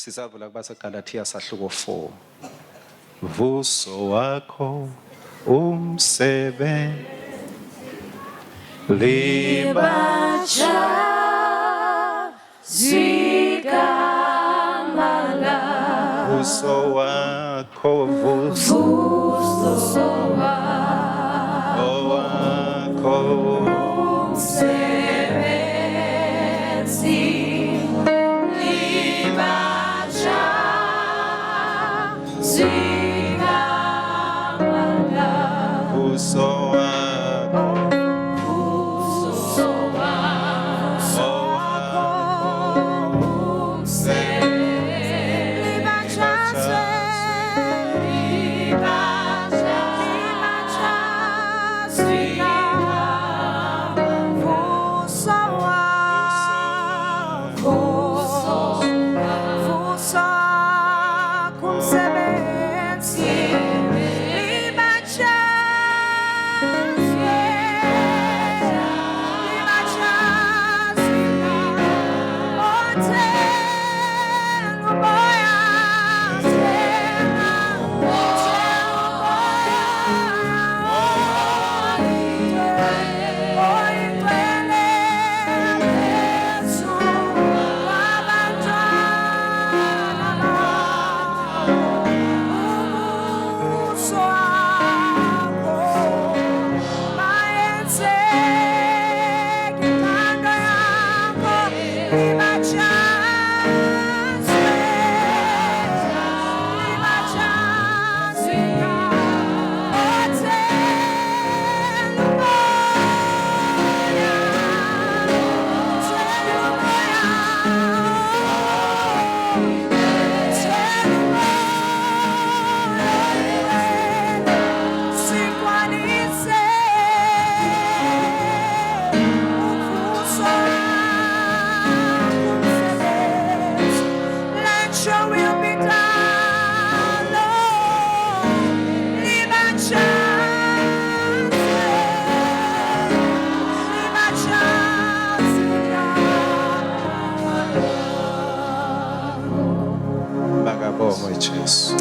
Sisavula kubasa Galatia sahluko 4. Vuso wakho umsebe libacha zikamala vuso wakho vuso wakho umsebenzi libacha zikamala vuso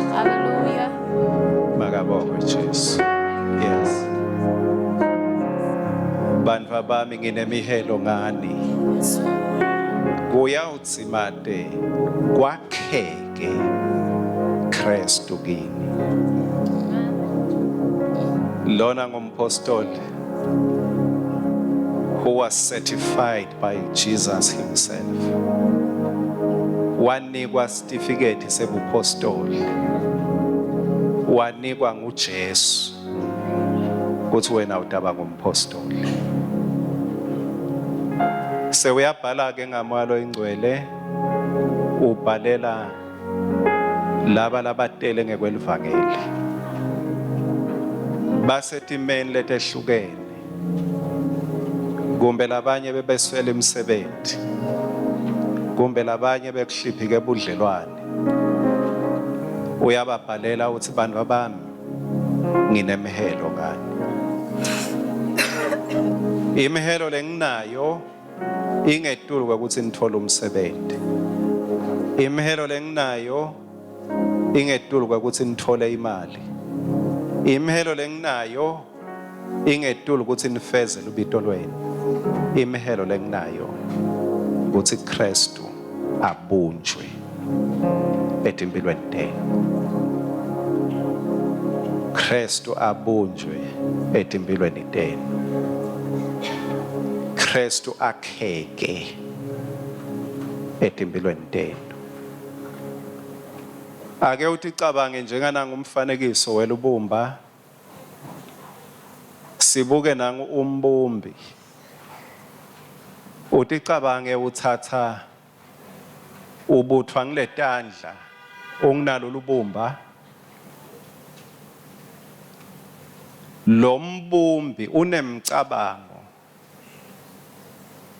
Hallelujah. Magabongo Jesus. Yes. Bantu bami nginemihelo ngani. Kudzimate Kwakheke Khristu kini. Lona ngumpostoli who was certified by Jesus himself. Wanikwa certificate sebupostoli. Wanikwa nguJesu kuthi wena udaba ngumpostoli. Sewuyabhala ke ngamalo ingcwele ubhalela laba labatele ngekwelivangeli. Basetimeni letehlukene. Kumbe labanye bebeswela imisebenzi. Kumbe labanye bekuhliphike ebudlelwane. Uyababhalela uthi bantu bami nginemihelo ngani. Imihelo lenginayo ingetulu ukuthi nithola umsebenzi. Imihelo lenginayo ingetulu ukuthi nithole imali. Imihelo lenginayo ingetulu ukuthi nifeze ubito lwenu. Imihelo lenginayo ukuthi Khristu abunjwe etimpilweni tenu. Khristu abunjwe etimpilweni tenu. Khristu akheke etimpilweni tenu. Ake uthi cabange njengana ngumfanekiso welubumba. Sibuke nangu umbumbi. Uthi cabange uthatha ubuthwa ngiletandla onginalo lubumba. Lo mbumbi unemcabango.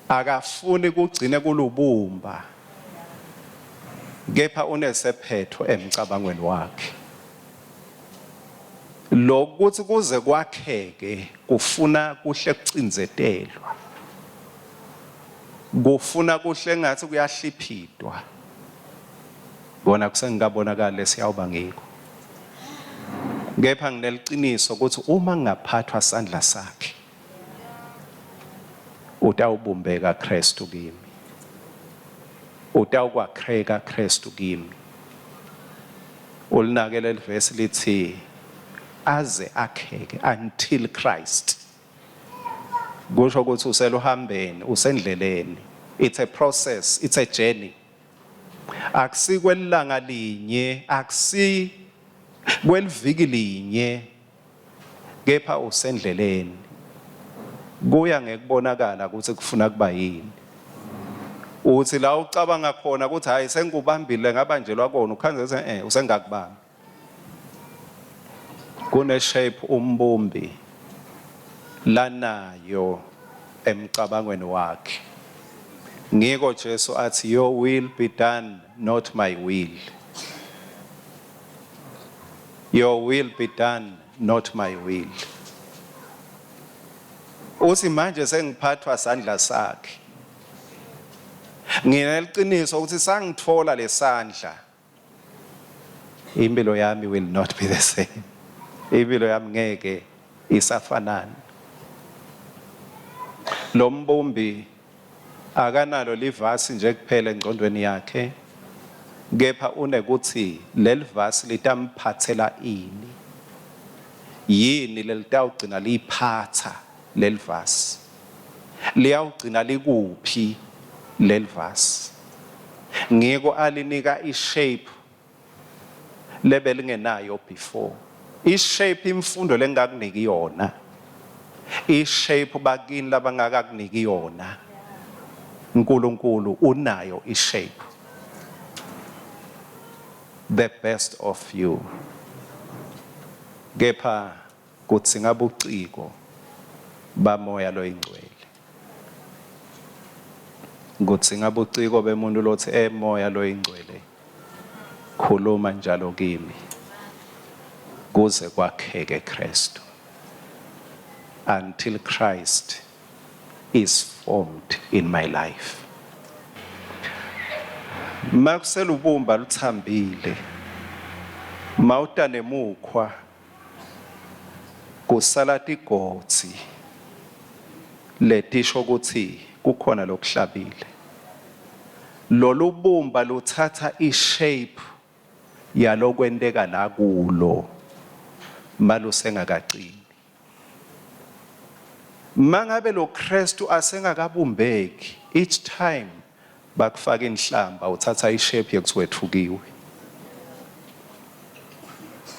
Akafuni kugcine kulubumba. Kepha unesephetho emcabangweni wakhe. Lokuthi kuze kwakheke kufuna kuhle kucinzetelwa. Kufuna kuhle ngathi kuyahliphidwa. kona kusengikabonakala lesiyawuba ngikho. Kepha ngineliciniso ukuthi uma ngingaphathwa sandla sakhe utawubumbeka Khristu kimi, utawukwakheka Khristu kimi. Ulinakele livesi lithi aze akheke until Christ. Kusho ukuthi useluhambeni, usendleleni. It's a process, it's a journey. Akusikwelanga linye, kweliviki linye, kepha usendleleni. Kuya ngekubonakala ukuthi kufuna kuba yini. Uthi la ucabanga khona ukuthi hayi sengikubambile ngabanjelwa kona ukhanze usengakubamba. Kune shape umbumbi lanayo emcabangweni wakhe. Ngiko Jesu athi your will be done, not my will. Your will be done, not my will. Uthi manje sengiphathwa sandla sakhe. Ngineliciniso ukuthi sangithola lesandla, impilo yami will not be the same. Impilo yami ngeke isafanana. Lo mbumbi akanalo livasi nje kuphela engqondweni yakhe, kepha unekuthi leli vasi litamphathela ini. Yini lelitawugcina liphatha leli vasi? Liyawugcina likuphi leli vasi? Ngiko alinika ishape lebelingenayo before. Ishape imfundo lengakuniki yona. Ishape bakini labangakakuniki yona. uNkulunkulu unayo ishape. The best of you. Kepha kudzinga buciko bamoya loyingcwele. Kudzinga buciko bemuntu lothi emoya loyingcwele khuluma njalo kimi kuze kwakheke Khristu. Until Christ is formed in my life. Makusela ubumba luthambile, mawuta nemukhwa kusala tigotsi letisho ukuthi kukhona lokuhlabile. Lolu bumba luthatha ishape yalokwenteka la kulo malusengakaqini. Mangabe lo Khristu asengakabumbeki, each time bakufaka inhlamba uthatha ishape yekuthwethukiwe.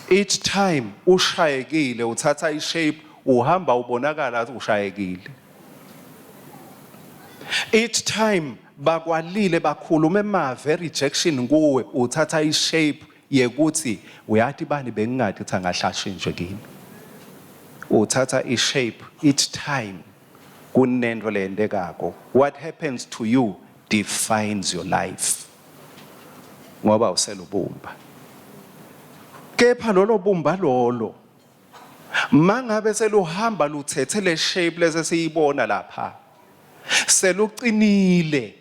Each time ushayekile uthatha ishape uhamba ubonakala ushayekile. Each time bakwalile bakhuluma emave rejection kuwe uthatha ishape yekuthi uyathi bani bengingathi ukuthi angahlashe nje kimi. Uthatha ishape each time kunento leyendekako. What happens to you defines your life. Ngoba uselubumba. Kepha lolo bumba lolo mangabe seluhamba luthethe le shape lese siyibona lapha, seluqinile,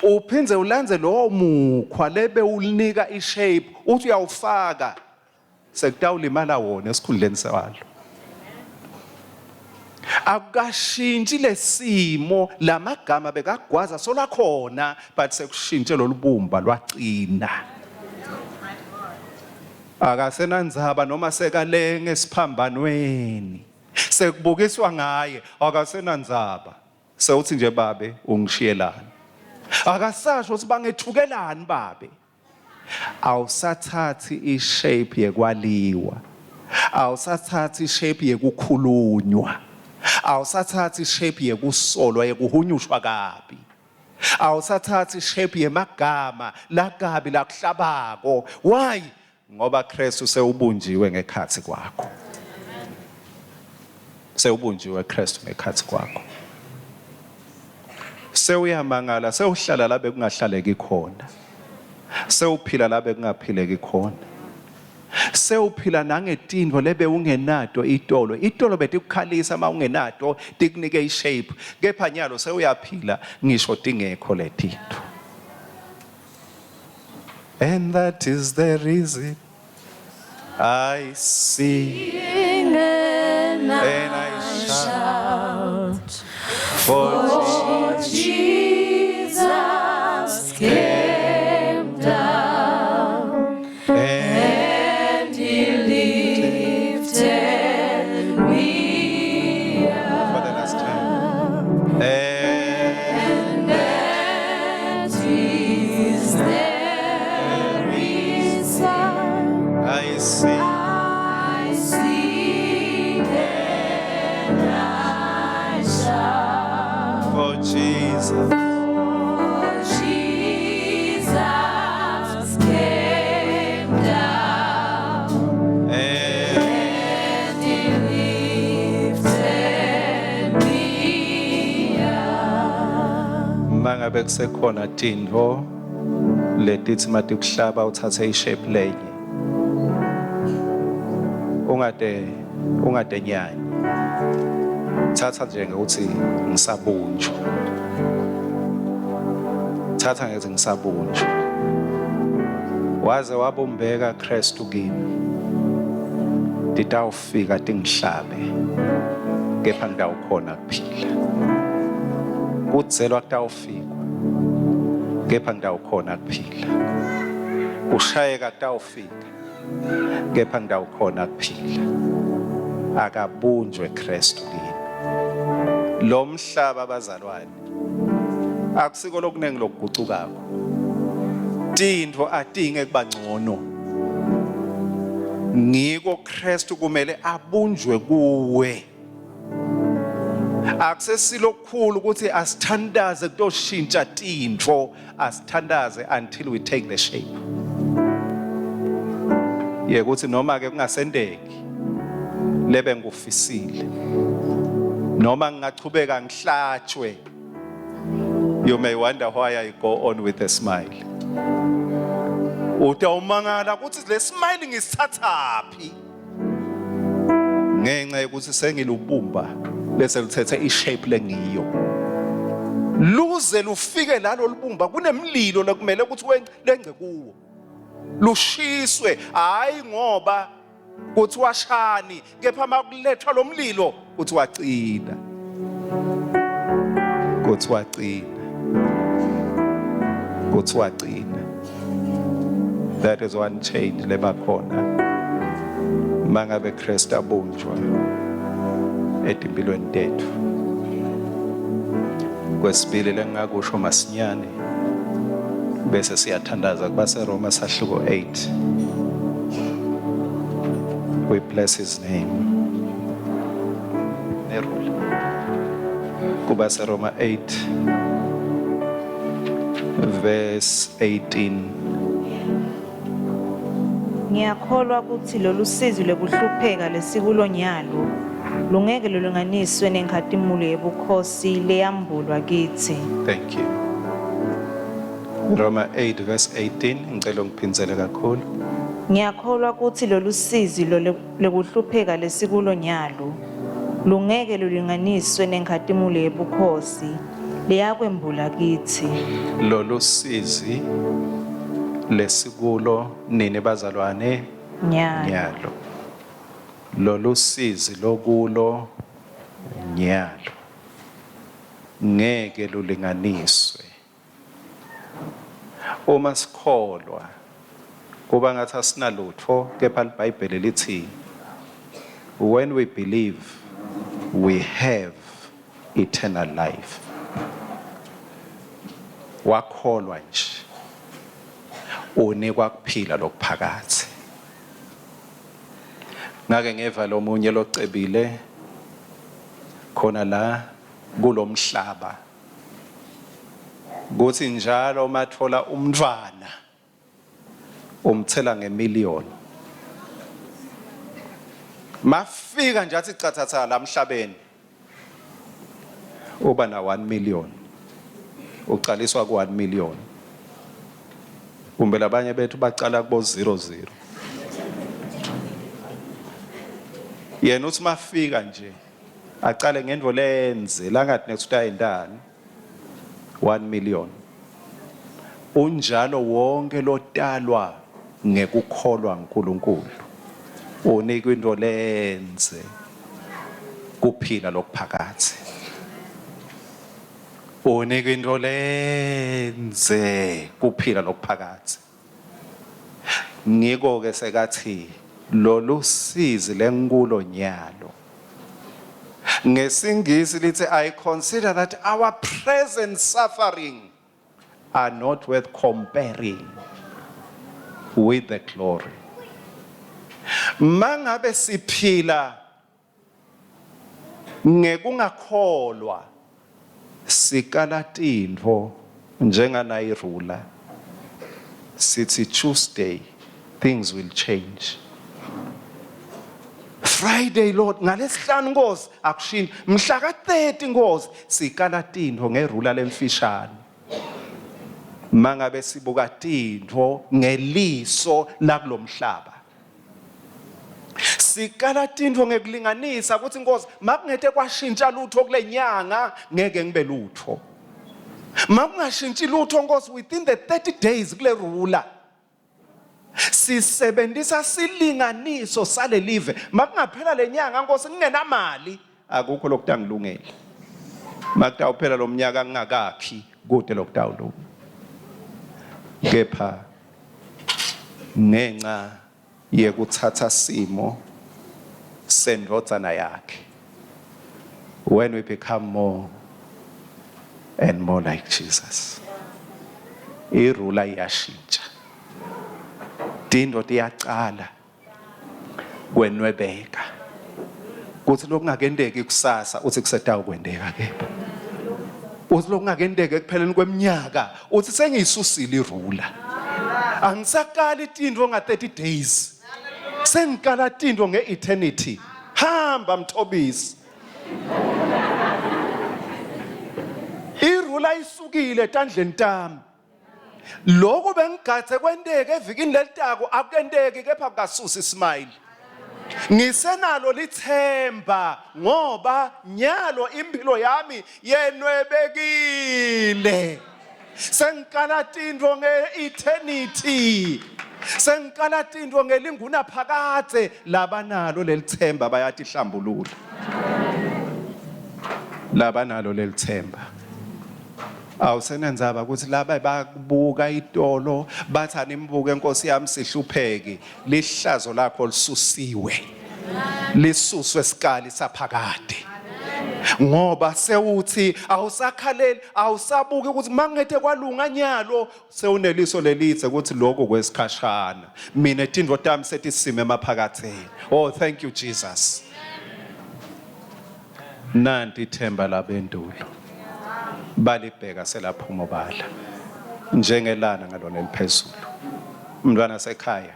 uphindze ulandze lo mukhwa lebe ulinika ishape uthi uyawufaka sekutawulimala wona esikhundleni sewalo. Akashintshi lesimo lamagama bekagwaza solakhona but sekushintshe lolubumba lwaqina. Akasenandzaba noma sekalenge esiphambanweni, sekubukiswa ngaye akasenandzaba. Sewuthi nje babe ungishiyelana. Akasasho ukuthi bangethukelani babe. Awusathathi ishape yekwaliwa, awusathathi ishape yekukhulunywa, awusathathi ishape yekusolwa yekuhunyushwa kabi, awusathathi ishape yemagama lakabi lakuhlabako. Why? Ngoba Khristu sewubunjiwe ngekhathi kwakho. Sewubunjiwe Khristu ngekhathi kwakho. Sewuyamangala, sewuhlala la bekungahlaleki khona. Sewuphila la bekungaphileki khona. Sewuphila nangetindvo lebe ungenato itolo. Itolo betikukhalisa ma ungenato tikunike ishape. Kepha nyalo sewuyaphila ngisho tingekho letinto. And that is the reason I see And and I shout for Jesus came down and and he lifted me up. for the last time. And That is the reason I see I sing and I shout. for Jesus. For Jesus came down And and he lifted me up. mangabe kusekhona tindvo letithi mati kuhlaba uthathe ishape lenye ungade nyanyi thatha njengekuthi ngisabunjwa thatha ngethi ngisabunjwa waze wabumbeka Khristu kimi titawufika tingihlabe kepha ngitawukhona kuphila kudzelwa kutawufikwa kepha ngitawukhona kuphila ushayeka kutawufika kepha ngitawukhona kuphila akabunjwe Khristu kimi lo mhlaba abazalwane akusiko lokunengi lokugucukako tindvo adinge kuba ngcono ngiko Khristu kumele abunjwe kuwe akusesilokukhulu ukuthi asithandaze kutoshintsha tindvo asithandaze until we take the shape yekuthi noma ke kungasendeki lebe ngufisile noma ngingachubeka ngihlatshwe you may wonder why I go on with a smile utawumangala ukuthi le smile ngisithathaphi ngenxa yokuthi sengilubumba bese lithethe ishape lengiyo luze lufike lalo libumba kunemlilo lekumele ukuthi lengce kuwo lushiswe hayi ngoba kuthi washani kepha makulethwa lo mlilo kuthi wacina kuthi wacina that is one change lebakhona mangabe Khristu abunjwa etimpilweni tethu kwesibili lengakusho masinyane bese siyathandaza kubase Roma sahluko 8 we bless his name nerule kubase Roma 8 verse 18 Ngiyakholwa ukuthi lolu sizi lokuhlupheka lesikulonyalo lungeke lulinganiswe nenkhathumulo yebukhosi leyambulwa kithi. Thank you. Roma 8 verse 18 ngicela ngiphinzele kakhulu. Ngiyakholwa ukuthi lolu sizi lokuhlupheka lesikulonyalo lungeke lulinganiswe nenkhathumulo yebukhosi leyakwembula kithi. Lolu sizi lesikulo nini bazalwane nyalo lolu sizi lokulo nyalo ngeke lulinganiswe uma sikholwa kuba ngathi asinalutho kepha iBhayibheli lithi when we believe we have eternal life wakholwa nje unikwa kuphila lokuphakathi ngake ngeva lo munye locebile khona la kulomhlaba kuthi njalo mathola umntwana umthela nge1,000,000 mafika nje athi chathatha la emhlabeni uba na 1,000,000 uqaliswa ku 1,000,000 kumbe labanye bethu bacala kubo 00 yena uthi mafika nje aqale ngendvo lenze langathi next ayindani 1,000,000 unjalo wonke lotalwa ngekukholwa uNkulunkulu unikwa into lenze kuphila lokuphakathi unikwa into lenze kuphila lokuphakathi ngiko ke sekathi lolu sizi lenkulo nyalo ngesingisi lithi I consider that our present suffering are not worth comparing with the glory. Mangabe siphila ngekungakholwa sikala tintfo njenganayirula sithi Tuesday things will change. Friday Lord ngalesihlanu Nkosi akushini mhla ka 30 Nkosi sikala tintfo ngerula lemfishane mangabe sibuka tintfo ngeliso la kulomhlaba sikala tintfo ngekulinganisa ukuthi Nkosi makungete kwashintsha lutho kulenyanga ngeke ngibe lutho makungashintshi lutho Nkosi within the 30 days kule rula sisebenzisa silinganiso sale live makungaphela lenyanga Nkosi ngingenamali akukho lokutangilungela makutawuphela lo mnyaka ngingakakhi kude lokutawulunga kepha ngenxa yekuthatha simo sendodzana yakhe when we become more and more like Jesus irula iyashintsha dindo tiyacala kwenwebeka kuthi lokungakendeki kusasa uthi kusetawu kwendeka kepha uthi lokungakendeki ekupheleni kweminyaka uthi sengiyisusile irula angisakali tindvo nga 30 days sengikala tindvo nge-eternity hamba mthobisi irula isukile etandleni tami lokho bengigathe kwenteke evikini lelitako akenteki kepha kasusa ismile ngisenalo lithemba ngoba nyalo impilo yami yenwebekile sengikala tindvo nge-eternity sengikala tindvo ngelinguna phakade labanalo lelithemba bayathi hlambulula labanalo lelithemba awusenenzaba ukuthi laba bakubuka itolo bathana imbuke Nkosi yami sihlupheki lihlazo lakho lisusiwe lisuswe esikali saphakade ngoba sewuthi awusakhaleli awusabuki ukuthi mangithe kwalunga nyalo sewuneliso lelithe ukuthi lokho kwesikhashana mina tindvo tami sethi sime emaphakatheni oh thank you Jesus nanti ithemba labendulo balibheka selaphuma bala njengelana ngalona eliphezulu umntwana sekhaya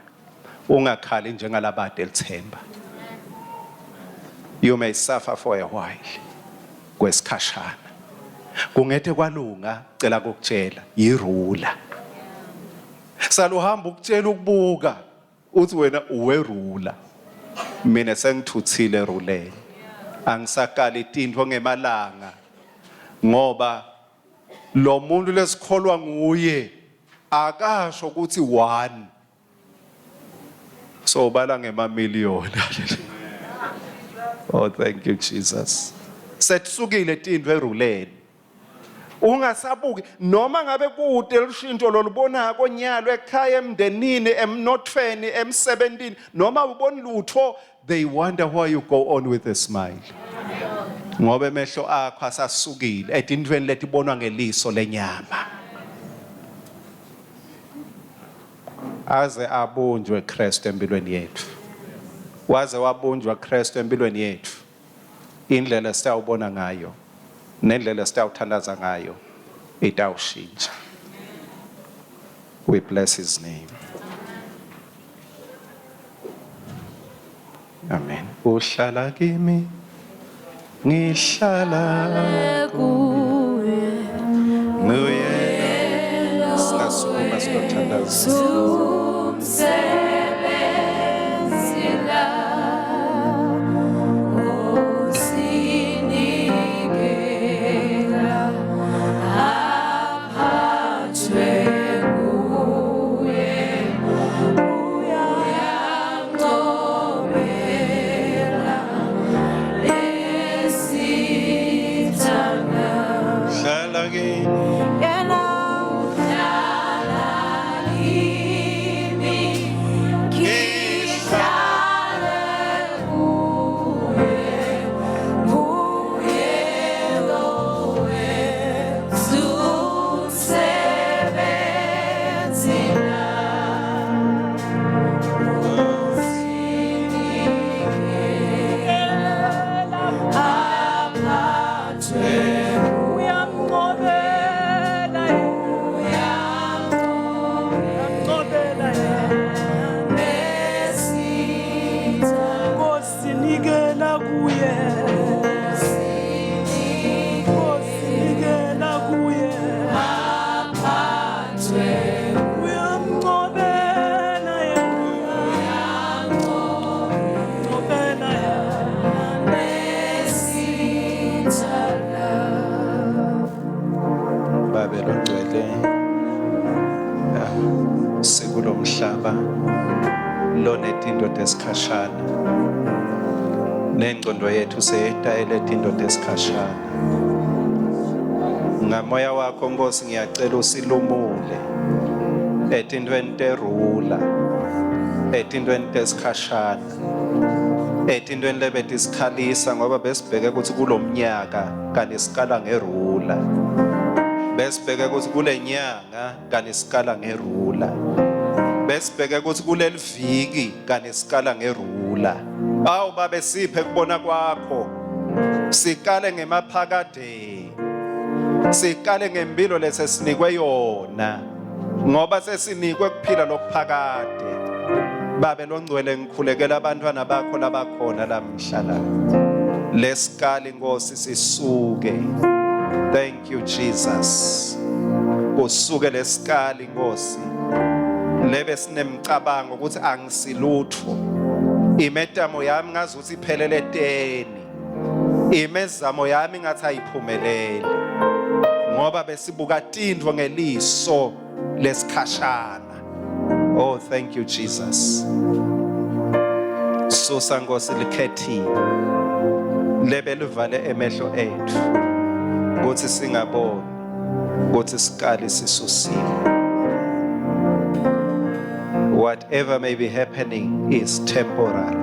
ungakhali njengalabade elithemba you may suffer for a while kwesikhashana kungethe kwalunga cela kokutshela yirula saluhamba ukutshela ukubuka uthi wena uwerula mina sengithuthile eruleni angisakali tindvo ngemalanga ngoba lo muntu lesikholwa nguye akasho ukuthi 1 so bala ngemamiliyoni oh thank you Jesus setsukile tindvo eruleni ungasabuki noma ngabe kude lushinto lolubonako nyalo ekhaya emndenini emnothweni emsebentini noma uboni lutho they wonder why you go on with a smile ngoba emehlo akho asasukile etindweni letibonwa ngeliso lenyama aze abunjwe Khristu empilweni yethu waze wabunjwa Khristu empilweni yethu indlela sitawubona ngayo nendlela sitawuthandaza ngayo itawushintsha we bless his name amen uhlala kimi ngihlala kuye singasukuma sinothandaza umsebenzi la usinikela aphathwe kini. Sikulomhlaba lonetinto tesikhashana nengcondo yethu seyitayele izinto tesikhashana. Ngamoya wakho Nkosi ngiyacela usilumule etintweni terula, etintweni tesikhashana, etintweni lebetisikhalisa ngoba besibheke ukuthi kulomnyaka kanti sikala ngerula, besibheke ukuthi kule nyanga kanti sikala ngerula, besibheke ukuthi kuleli viki kanti sikala ngerula. Awu babe siphe kubona kwakho, sikale ngemaphakade, sikale ngempilo lesesinikwe yona ngoba sesinikwe kuphila lokuphakade. Babe longcwele ngikhulekela abantwana bakho labakhona lamhla la, lesikali Nkosi sisuke. Thank you Jesus. Kusuke lesikali Nkosi lebe sinemcabango ukuthi angisilutho, imetamo yami ngazuthi iphelele eteni, imezamo yami ngathi ayiphumelele ngoba besibuka tindvo ngeliso lesikhashana. Oh, thank you Jesus. Susa Nkosi likhethi lebe livale emehlo ethu ukuthi singaboni ukuthi sikali sisusiwe. Whatever may be happening is temporary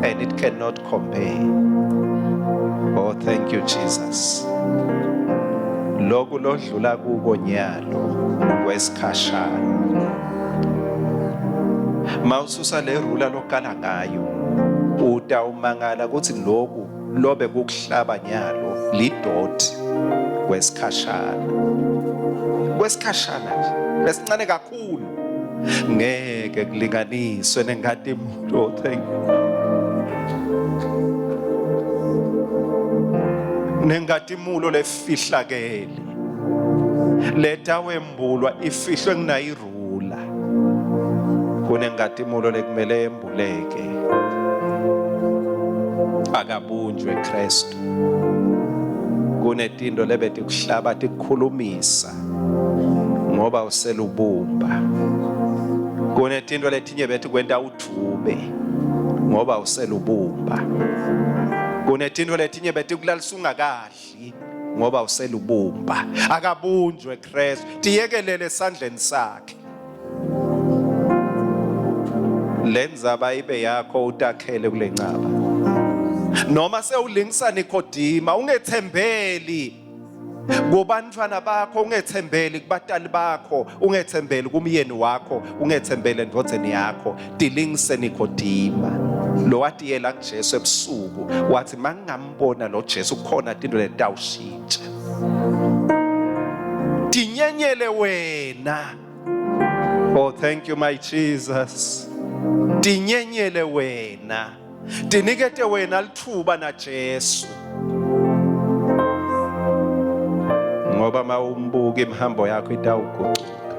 and it cannot compare. Oh, thank you Jesus. Loku lodlula kubo nyalo kwesikhashana. Mawususa le rula lokala ngayo utawumangala ukuthi loku lobe kukuhlaba nyalo lidoti kwesikhashana. Kwesikhashana nje esincane kakhulu ngeke kulinganiswe nengadi umuntu. Oh, thank you. Nengadimulo lefihlakele leta wembulwa ifihlwe kunayirula, kunengadimulo lekumele embuleke akabunjwe Khristu. Kunetinto lebeti kuhlaba tikukhulumisa ngoba uselubumba, kunetinto letinye bethi kwenta udube ngoba uselubumba, kunetinto letinye bethi kulalisa ungakadli ngoba uselubumba. Akabunjwe Khristu, tiyekelele esandleni sakhe. Lenza ibe yakho utakhele kule ncaba. Noma sewulingisa Nikodima, ungethembeli kubantwana bakho, ungethembeli kubatali bakho, ungethembeli kumyeni wakho, ungethembeli endvodzeni yakho. Tilingise Nikodima lo wathi yela kuJesu ebusuku, wathi mangingambona lo Jesu kukhona into letawushintsha. Tinyenyele wena. Oh, thank you my Jesus. Tinyenyele wena, tinikete wena lithuba na Jesu ngoba mawumbuka imhambo yakho itawuguquka.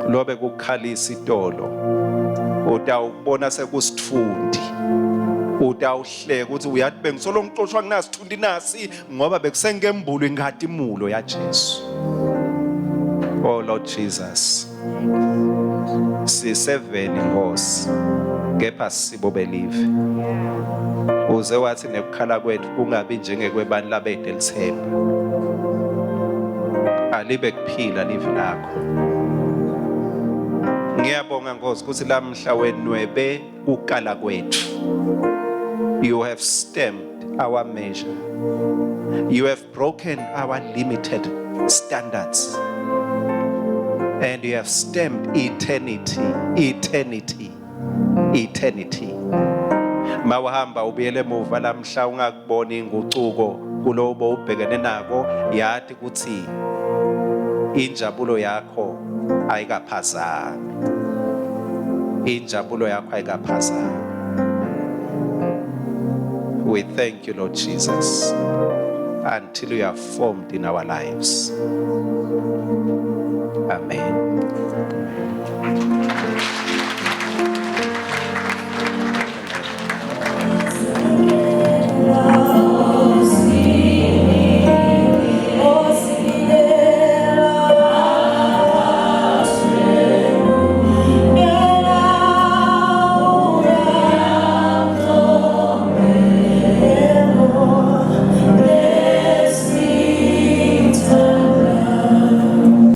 Lobe kukhalisa itolo utawubona sekusithundi, utawuhleka ukuthi uyathi bengisolo ngixoshwa kunasithundi nasi ngoba bekusenkembulu ingadimulo ya Jesu. Oh Lord Jesus, siseveni Nkosi kepha sibo believe. Uze wathi nekukhala kwethu kungabi njengekwebani labede lithemba. alibe kuphila livi lakho. Ngiyabonga Nkosi ukuthi lamhla wenwebe ukala kwethu. You have stamped our measure. You have broken our limited standards. And you have stamped eternity, eternity, eternity. Mawahamba ubuyele emuva lamhla ungakuboni ingucuko kulobo ubhekene nako, yathi kuthi injabulo yakho ayikaphazanga. Injabulo yakho ayikaphazanga. We thank you, Lord Jesus, until you are formed in our lives. Amen.